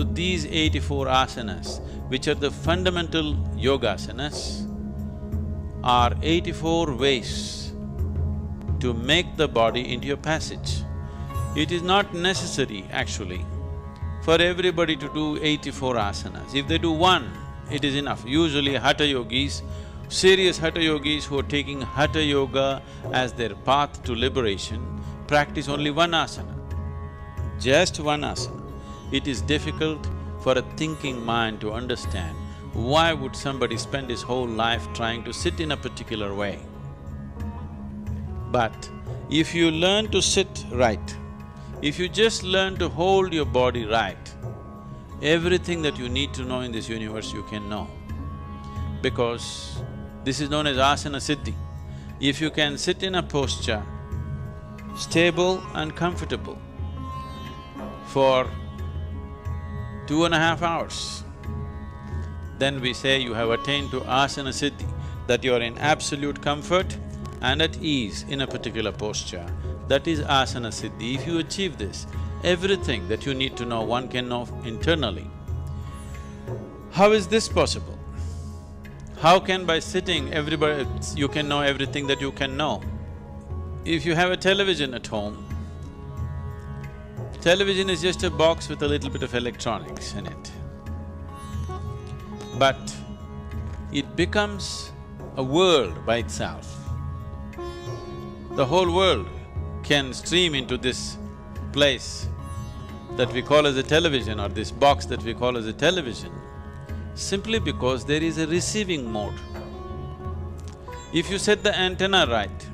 So these 84 asanas, which are the fundamental yogasanas, are 84 ways to make the body into a passage. It is not necessary, actually, for everybody to do 84 asanas. If they do one, it is enough. Usually Hatha Yogis, serious Hatha Yogis who are taking Hatha Yoga as their path to liberation, practice only one asana, just one asana. It is difficult for a thinking mind to understand why would somebody spend his whole life trying to sit in a particular way. But if you learn to sit right, if you just learn to hold your body right, everything that you need to know in this universe you can know. Because this is known as Asana Siddhi. If you can sit in a posture, stable and comfortable, for 2.5 hours, then we say you have attained to Asana Siddhi, that you are in absolute comfort and at ease in a particular posture. That is Asana Siddhi. If you achieve this, everything that you need to know, one can know internally. How is this possible? How can by sitting you can know everything that you can know? If you have a television at home, television is just a box with a little bit of electronics in it. But it becomes a world by itself. The whole world can stream into this place that we call as a television, or this box that we call as a television, simply because there is a receiving mode. If you set the antenna right,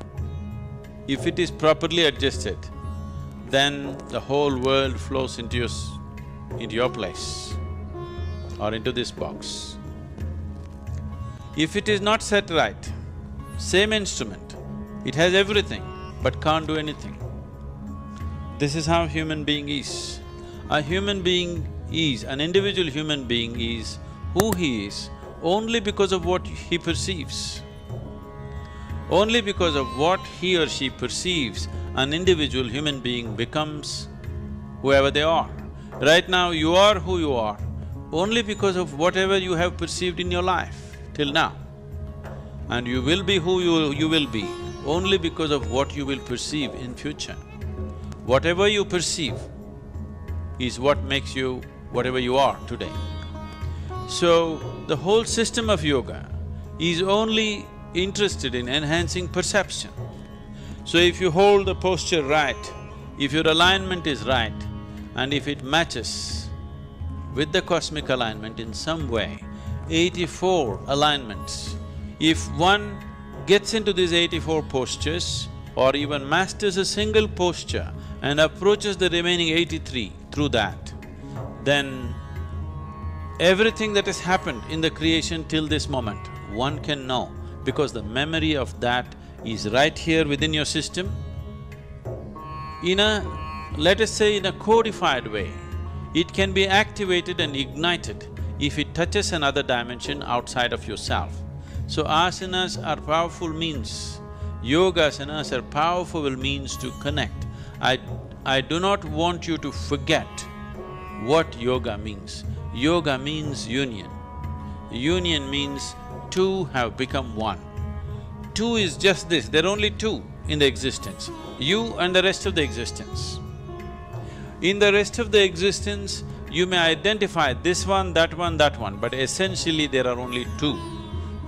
if it is properly adjusted, then the whole world flows into your place or into this box. If it is not set right, same instrument, it has everything but can't do anything. This is how human being is. A human being is, an individual human being is who he is only because of what he perceives. Only because of what he or she perceives, an individual human being becomes whoever they are. Right now, you are who you are only because of whatever you have perceived in your life till now. And you will be who you will be only because of what you will perceive in future. Whatever you perceive is what makes you whatever you are today. So, the whole system of yoga is only interested in enhancing perception. So if you hold the posture right, if your alignment is right, and if it matches with the cosmic alignment in some way, 84 alignments, if one gets into these 84 postures or even masters a single posture and approaches the remaining 83 through that, then everything that has happened in the creation till this moment, one can know, because the memory of that is right here within your system. In a… let us say in a codified way, it can be activated and ignited if it touches another dimension outside of yourself. So asanas are powerful means, yogasanas are powerful means to connect. I do not want you to forget what yoga means. Yoga means union. Union means two have become one. Two is just this, there are only two in the existence, you and the rest of the existence. In the rest of the existence, you may identify this one, that one, that one, but essentially there are only two,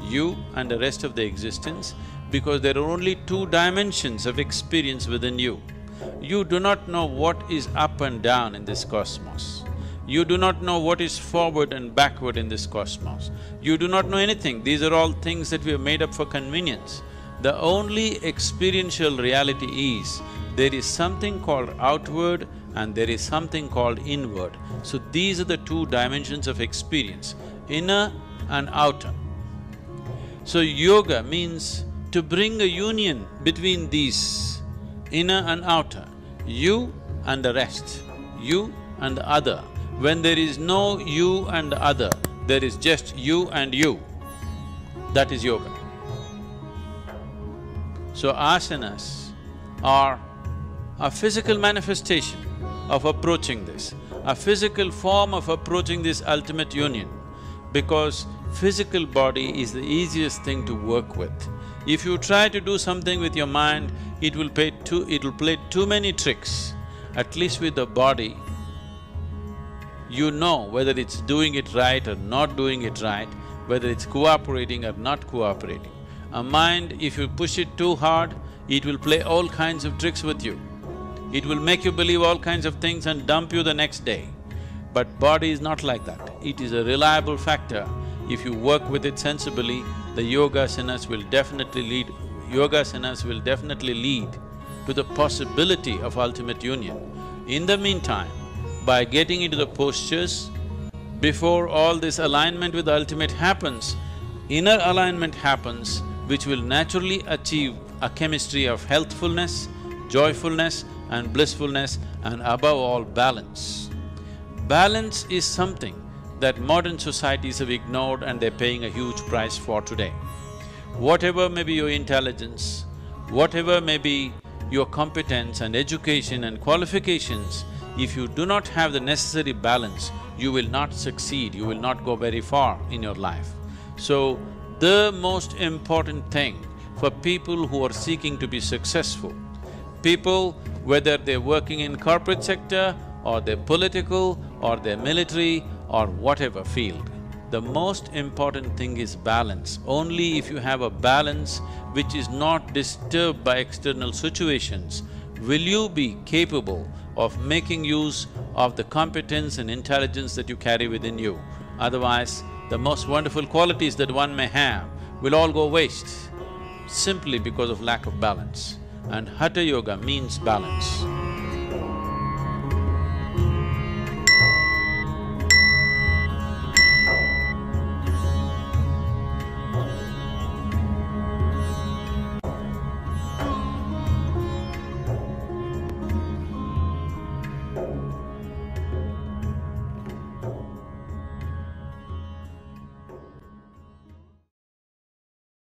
you and the rest of the existence, because there are only two dimensions of experience within you. You do not know what is up and down in this cosmos. You do not know what is forward and backward in this cosmos. You do not know anything, these are all things that we have made up for convenience. The only experiential reality is, there is something called outward and there is something called inward. So these are the two dimensions of experience, inner and outer. So yoga means to bring a union between these, inner and outer, you and the rest, you and the other. When there is no you and the other, there is just you and you. That is yoga. So asanas are a physical manifestation of approaching this. a physical form of approaching this ultimate union, because physical body is the easiest thing to work with. If you try to do something with your mind, it'll play too many tricks. At least with the body, you know whether it's doing it right or not doing it right, whether it's cooperating or not cooperating. A mind, if you push it too hard, it will play all kinds of tricks with you. It will make you believe all kinds of things and dump you the next day. But body is not like that. It is a reliable factor. If you work with it sensibly, the yogasanas will definitely lead to the possibility of ultimate union. In the meantime, by getting into the postures, before all this alignment with the ultimate happens, inner alignment happens, which will naturally achieve a chemistry of healthfulness, joyfulness and blissfulness, and above all, balance. Balance is something that modern societies have ignored and they're paying a huge price for today. Whatever may be your intelligence, whatever may be your competence and education and qualifications, if you do not have the necessary balance, you will not succeed, you will not go very far in your life. So, the most important thing for people who are seeking to be successful, people whether they're working in corporate sector or they're political or they're military or whatever field, the most important thing is balance. Only if you have a balance which is not disturbed by external situations, will you be capable of making use of the competence and intelligence that you carry within you. Otherwise, the most wonderful qualities that one may have will all go waste simply because of lack of balance. And Hatha Yoga means balance.